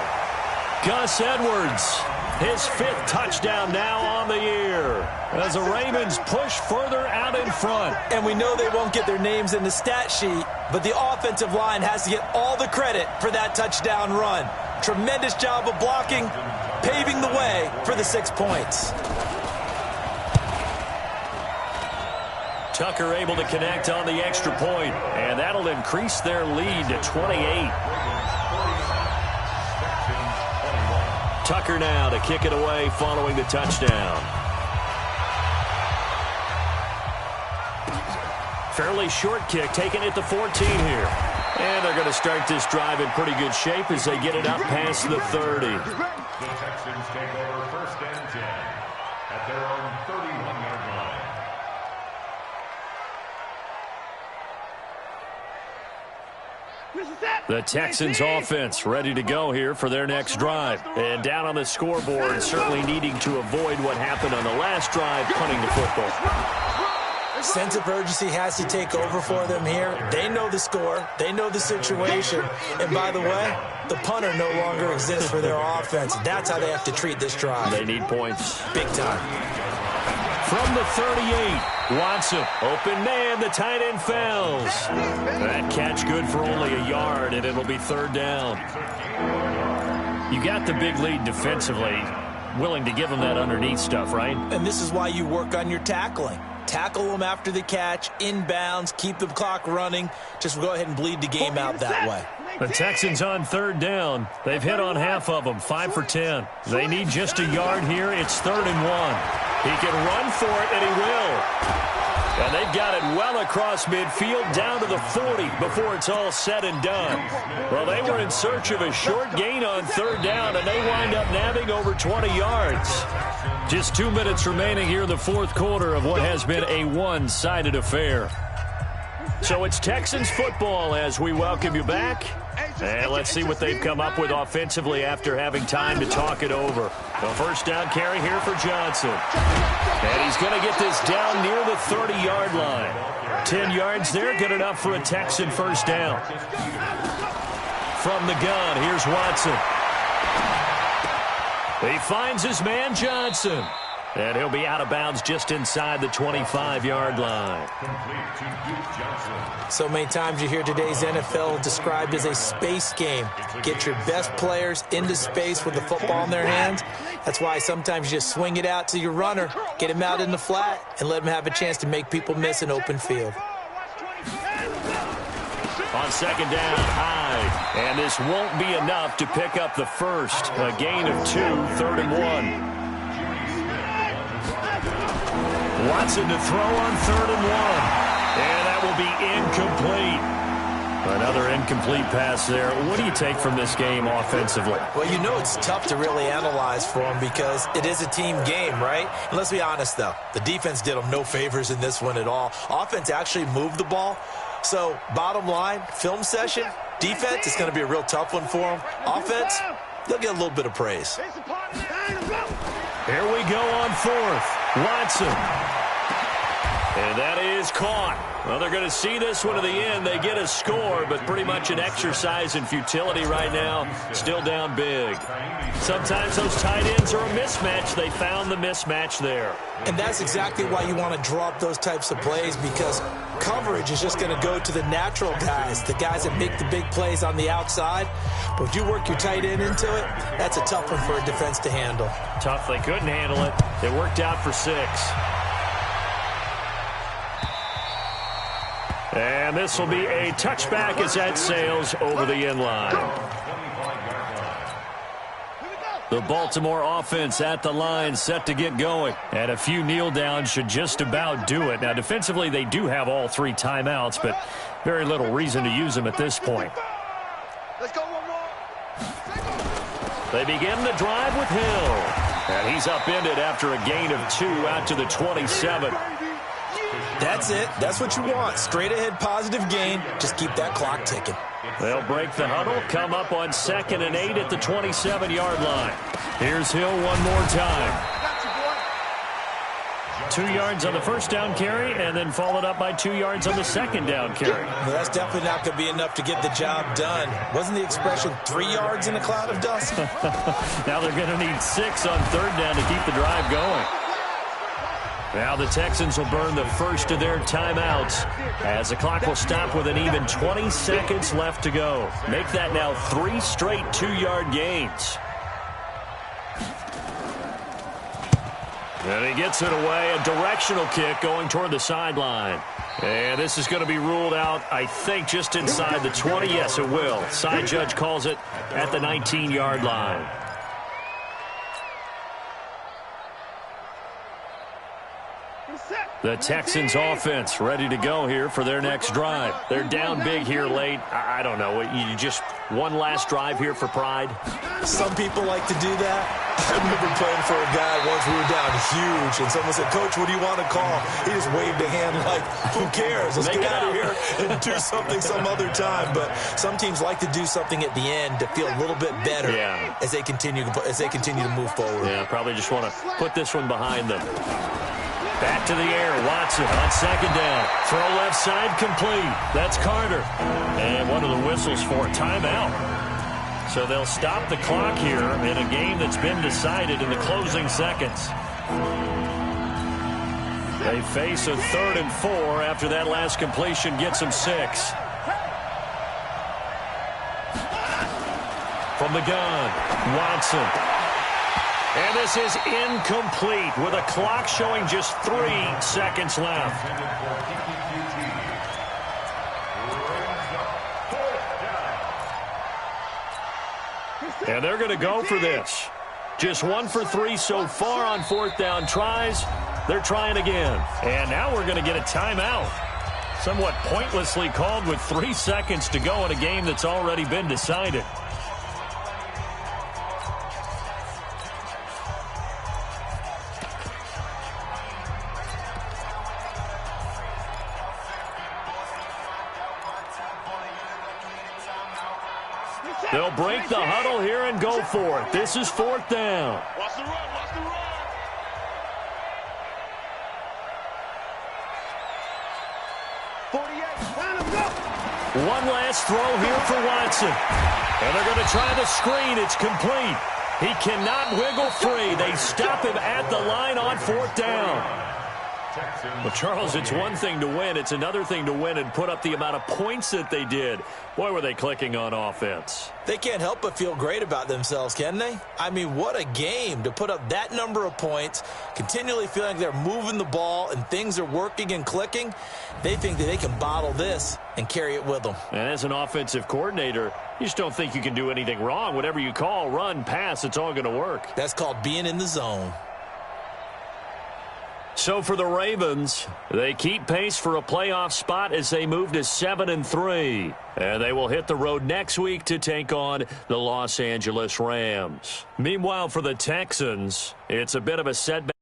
Gus Edwards, his 5th touchdown now on the year as the Ravens push further out in front. And we know they won't get their names in the stat sheet, but the offensive line has to get all the credit for that touchdown run. Tremendous job of blocking, paving the way for the 6 points. Tucker able to connect on the extra point, and that'll increase their lead to 28. Tucker now to kick it away following the touchdown. Fairly short kick, taken at the 14 here. And they're going to start this drive in pretty good shape as they get it up past the 30. The Texans take over 1st and 10 at their own 31-yard line. The Texans offense ready to go here for their next drive. And down on the scoreboard, certainly needing to avoid what happened on the last drive, punting the football. Sense of urgency has to take over for them here. They know the score. They know the situation. And by the way, the punter no longer exists for their offense. That's how they have to treat this drive. They need points. Big time. From the 38, Watson, open man, the tight end fells. That catch good for only a yard, and it'll be 3rd down. You got the big lead defensively, willing to give them that underneath stuff, right? And this is why you work on your tackling. Tackle them after the catch, inbounds, keep the clock running. Just go ahead and bleed the game out that way. The Texans on 3rd down. They've hit on half of them, 5 for 10. They need just a yard here. It's 3rd and 1. He can run for it, and he will. And they've got it well across midfield down to the 40 before it's all said and done. Well, they were in search of a short gain on third down, and they wind up nabbing over 20 yards. Just 2 minutes remaining here in the fourth quarter of what has been a one-sided affair. So it's Texans football as we welcome you back. And let's see what they've come up with offensively after having time to talk it over. The first down carry here for Johnson. And he's going to get this down near the 30-yard line. 10 yards there, good enough for a Texan first down. From the gun, here's Watson. He finds his man Johnson. And he'll be out of bounds just inside the 25-yard line. So many times you hear today's NFL described as a space game. Get your best players into space with the football in their hands. That's why sometimes you just swing it out to your runner, get him out in the flat, and let him have a chance to make people miss an open field. On second down, Hyde. And this won't be enough to pick up the first. A gain of 2, 3rd and 1. Watson to throw on 3rd and 1. And that will be incomplete. Another incomplete pass there. What do you take from this game offensively? Well, you know it's tough to really analyze for them because it is a team game, right? And let's be honest, though. The defense did them no favors in this one at all. Offense actually moved the ball. So, bottom line, film session, defense is going to be a real tough one for them. Offense, they'll get a little bit of praise. Here we go on 4th. Watson. And that is caught. Well, they're going to see this one to the end. They get a score, but pretty much an exercise in futility right now. Still down big. Sometimes those tight ends are a mismatch. They found the mismatch there. And that's exactly why you want to draw up those types of plays, because coverage is just going to go to the natural guys, the guys that make the big plays on the outside. But if you work your tight end into it, that's a tough one for a defense to handle. Tough. They couldn't handle it. It worked out for 6. And this will be a touchback as that sails over the end line. The Baltimore offense at the line, set to get going. And a few kneel downs should just about do it. Now, defensively, they do have all 3 timeouts, but very little reason to use them at this point. Let's go one more. They begin the drive with Hill. And he's upended after a gain of 2 out to the 27. That's it. That's what you want. Straight ahead positive gain. Just keep that clock ticking. They'll break the huddle, come up on 2nd and 8 at the 27-yard line. Here's Hill one more time. 2 yards on the first down carry, and then followed up by 2 yards on the second down carry. Well, that's definitely not going to be enough to get the job done. Wasn't the expression 3 yards in a cloud of dust? Now they're going to need 6 on 3rd down to keep the drive going. Now the Texans will burn the first of their timeouts as the clock will stop with an even 20 seconds left to go. Make that now 3 straight 2-yard gains. And he gets it away, a directional kick going toward the sideline. And this is going to be ruled out, I think, just inside the 20. Yes, it will. Side judge calls it at the 19-yard line. The Texans offense ready to go here for their next drive. They're down big here late. I don't know. You just one last drive here for pride? Some people like to do that. I remember playing for a guy once. We were down huge, and someone said, "Coach, what do you want to call?" He just waved a hand like, "Who cares? Let's get out of here and do something some other time." But some teams like to do something at the end to feel a little bit better as they continue to move forward. Yeah, probably just want to put this one behind them. Back to the air, Watson on second down. Throw left side complete. That's Carter. And one of the whistles for a timeout. So they'll stop the clock here in a game that's been decided in the closing seconds. They face a 3rd and 4 after that last completion gets them 6. From the gun, Watson. And this is incomplete with a clock showing just 3 seconds left. And they're going to go for this. Just 1 for 3 so far on fourth down tries. They're trying again. And now we're going to get a timeout. Somewhat pointlessly called with 3 seconds to go in a game that's already been decided. They'll break the huddle here and go for it. This is fourth down. Watch the run, watch the run. 48, time to go. One last throw here for Watson. And they're going to try the screen. It's complete. He cannot wiggle free. They stop him at the line on fourth down. Well, Charles, it's one thing to win. It's another thing to win and put up the amount of points that they did. Boy, were they clicking on offense. They can't help but feel great about themselves, can they? I mean, what a game to put up that number of points, continually feeling they're moving the ball and things are working and clicking. They think that they can bottle this and carry it with them. And as an offensive coordinator, you just don't think you can do anything wrong. Whatever you call, run, pass, it's all going to work. That's called being in the zone. So for the Ravens, they keep pace for a playoff spot as they move to 7-3. And they will hit the road next week to take on the Los Angeles Rams. Meanwhile, for the Texans, it's a bit of a setback.